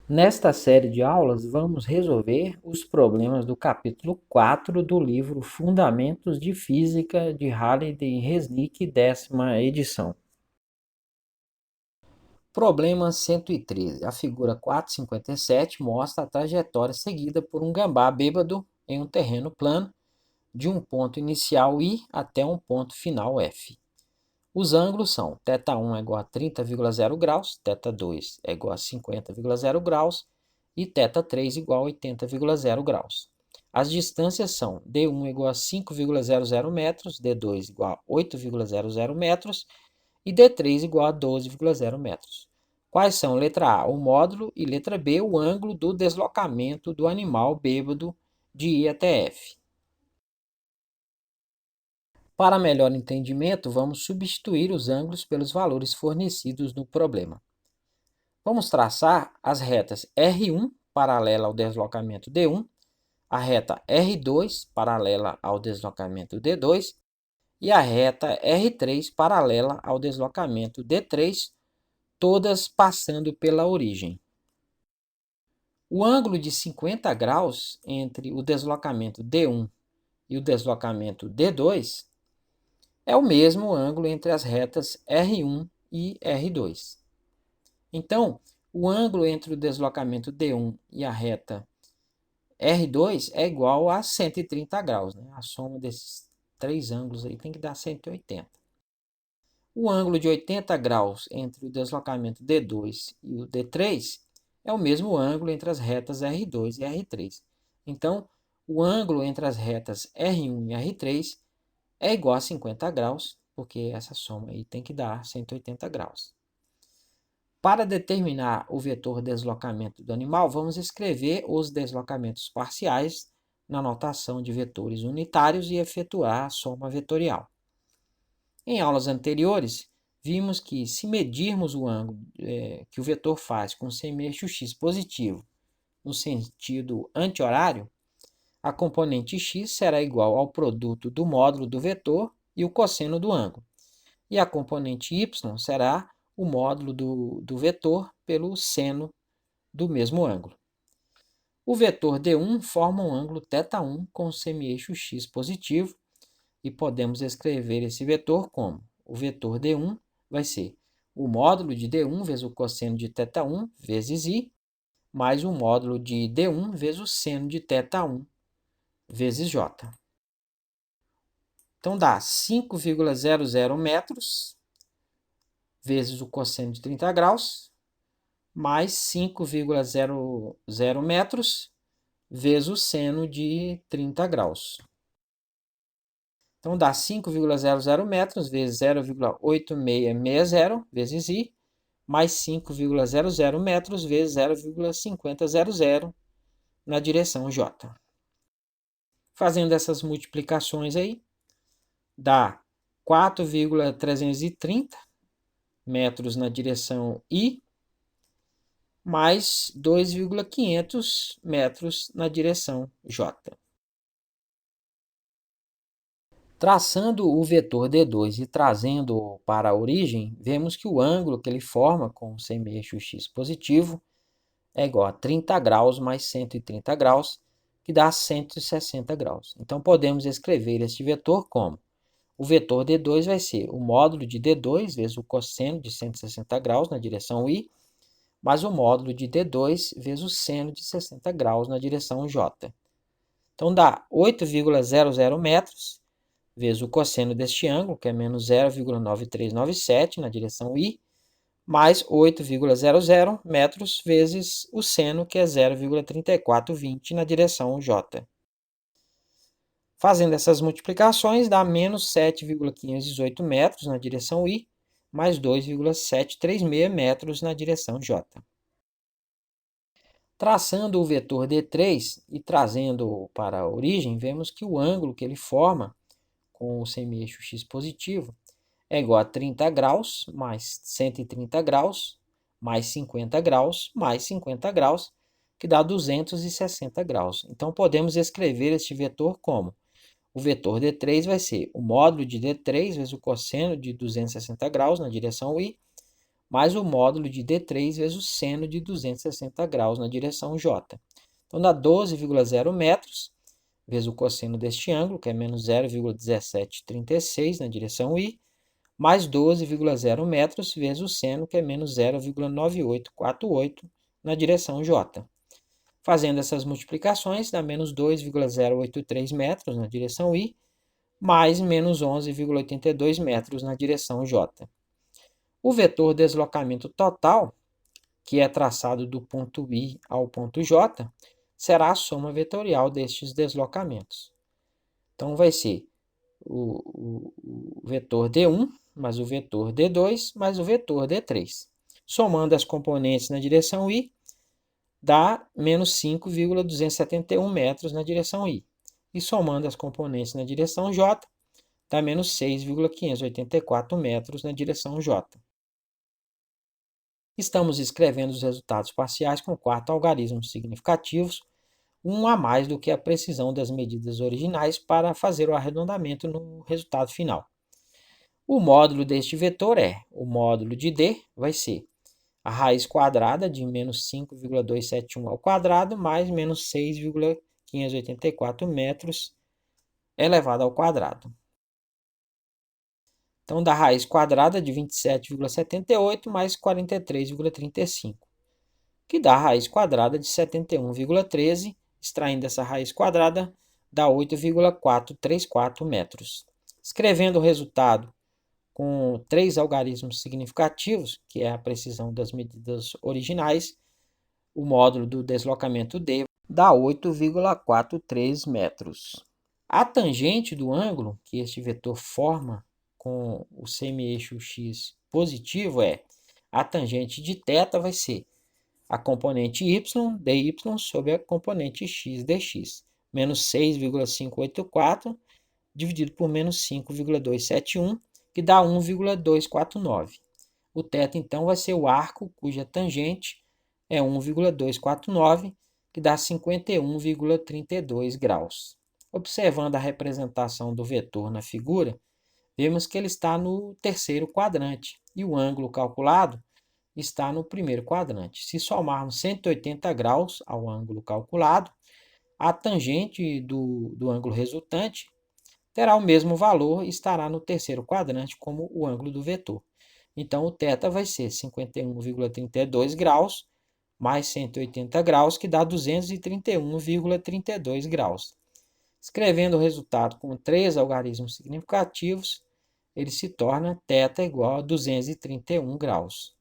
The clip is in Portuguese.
Nesta série de aulas, vamos resolver os problemas do capítulo 4 do livro Fundamentos de Física de Halliday e Resnick, 10ª edição. Problema 113. A figura 457 mostra a trajetória seguida por um gambá bêbado em um terreno plano de um ponto inicial I até um ponto final F. Os ângulos são θ1 é igual a 30,0 graus, θ2 é igual a 50,0 graus e θ3 igual a 80,0 graus. As distâncias são D1 igual a 5,00 metros, D2 igual a 8,00 metros e D3 igual a 12,0 metros. Quais são, letra A, o módulo e letra B, o ângulo do deslocamento do animal bêbado de I até F? Para melhor entendimento, vamos substituir os ângulos pelos valores fornecidos no problema. Vamos traçar as retas R1 paralela ao deslocamento D1, a reta R2 paralela ao deslocamento D2 e a reta R3 paralela ao deslocamento D3, todas passando pela origem. O ângulo de 50 graus entre o deslocamento D1 e o deslocamento D2 é o mesmo ângulo entre as retas R1 e R2. Então, o ângulo entre o deslocamento D1 e a reta R2 é igual a 130 graus. Né? A soma desses três ângulos aí tem que dar 180. O ângulo de 80 graus entre o deslocamento D2 e o D3 é o mesmo ângulo entre as retas R2 e R3. Então, o ângulo entre as retas R1 e R3 é igual a 50 graus, porque essa soma aí tem que dar 180 graus. Para determinar o vetor deslocamento do animal, vamos escrever os deslocamentos parciais na notação de vetores unitários e efetuar a soma vetorial. Em aulas anteriores, vimos que se medirmos o ângulo que o vetor faz com o semi-eixo x positivo no sentido anti-horário, a componente x será igual ao produto do módulo do vetor e o cosseno do ângulo. E a componente y será o módulo do vetor pelo seno do mesmo ângulo. O vetor D1 forma um ângulo θ1 com o semi-eixo x positivo e podemos escrever esse vetor como o vetor D1 vai ser o módulo de D1 vezes o cosseno de θ1 vezes i, mais o módulo de D1 vezes o seno de θ1 vezes j. Então, dá 5,00 metros vezes o cosseno de 30 graus, mais 5,00 metros vezes o seno de 30 graus. Então, dá 5,00 metros vezes 0,8660 vezes i, mais 5,00 metros vezes 0,5000 na direção j. Fazendo essas multiplicações aí, dá 4,330 metros na direção I, mais 2,500 metros na direção J. Traçando o vetor D2 e trazendo para a origem, vemos que o ângulo que ele forma com o semi-eixo x positivo é igual a 30 graus mais 130 graus, que dá 160 graus. Então, podemos escrever este vetor como o vetor D2 vai ser o módulo de D2 vezes o cosseno de 160 graus na direção I, mais o módulo de D2 vezes o seno de 60 graus na direção J. Então, dá 8,00 metros vezes o cosseno deste ângulo, que é menos 0,9397 na direção I, mais 8,00 metros vezes o seno, que é 0,3420 na direção J. Fazendo essas multiplicações, dá menos 7,518 metros na direção I, mais 2,736 metros na direção J. Traçando o vetor D3 e trazendo para a origem, vemos que o ângulo que ele forma com o semi-eixo x positivo é igual a 30 graus, mais 130 graus, mais 50 graus, mais 50 graus, que dá 260 graus. Então, podemos escrever este vetor como o vetor D3 vai ser o módulo de D3 vezes o cosseno de 260 graus na direção I, mais o módulo de D3 vezes o seno de 260 graus na direção J. Então, dá 12,0 metros, vezes o cosseno deste ângulo, que é menos 0,1736 na direção I, mais 12,0 metros, vezes o seno, que é menos 0,9848 na direção J. Fazendo essas multiplicações, dá menos 2,083 metros na direção I, mais menos 11,82 metros na direção J. O vetor deslocamento total, que é traçado do ponto I ao ponto J, será a soma vetorial destes deslocamentos. Então, vai ser o vetor D1 mais o vetor D2 mais o vetor D3. Somando as componentes na direção I, dá menos 5,271 metros na direção I. E somando as componentes na direção J, dá menos 6,584 metros na direção J. Estamos escrevendo os resultados parciais com 4 algarismos significativos, um a mais do que a precisão das medidas originais para fazer o arredondamento no resultado final. O módulo deste vetor o módulo de D vai ser a raiz quadrada de menos 5,271 ao quadrado mais menos 6,584 metros elevado ao quadrado. Então, da raiz quadrada de 27,78 mais 43,35, que dá a raiz quadrada de 71,13, extraindo essa raiz quadrada, dá 8,434 metros. Escrevendo o resultado com 3 algarismos significativos, que é a precisão das medidas originais, o módulo do deslocamento D dá 8,43 metros. A tangente do ângulo que este vetor forma com o semi-eixo x positivo a tangente de θ vai ser a componente y, dy, sobre a componente x, dx. Menos 6,584 dividido por menos 5,271, que dá 1,249. O θ, então, vai ser o arco cuja tangente é 1,249, que dá 51,32 graus. Observando a representação do vetor na figura, vemos que ele está no terceiro quadrante e o ângulo calculado está no primeiro quadrante. Se somarmos 180 graus ao ângulo calculado, a tangente do ângulo resultante terá o mesmo valor e estará no terceiro quadrante como o ângulo do vetor. Então, o θ vai ser 51,32 graus mais 180 graus, que dá 231,32 graus. Escrevendo o resultado com 3 algarismos significativos, ele se torna θ igual a 231 graus.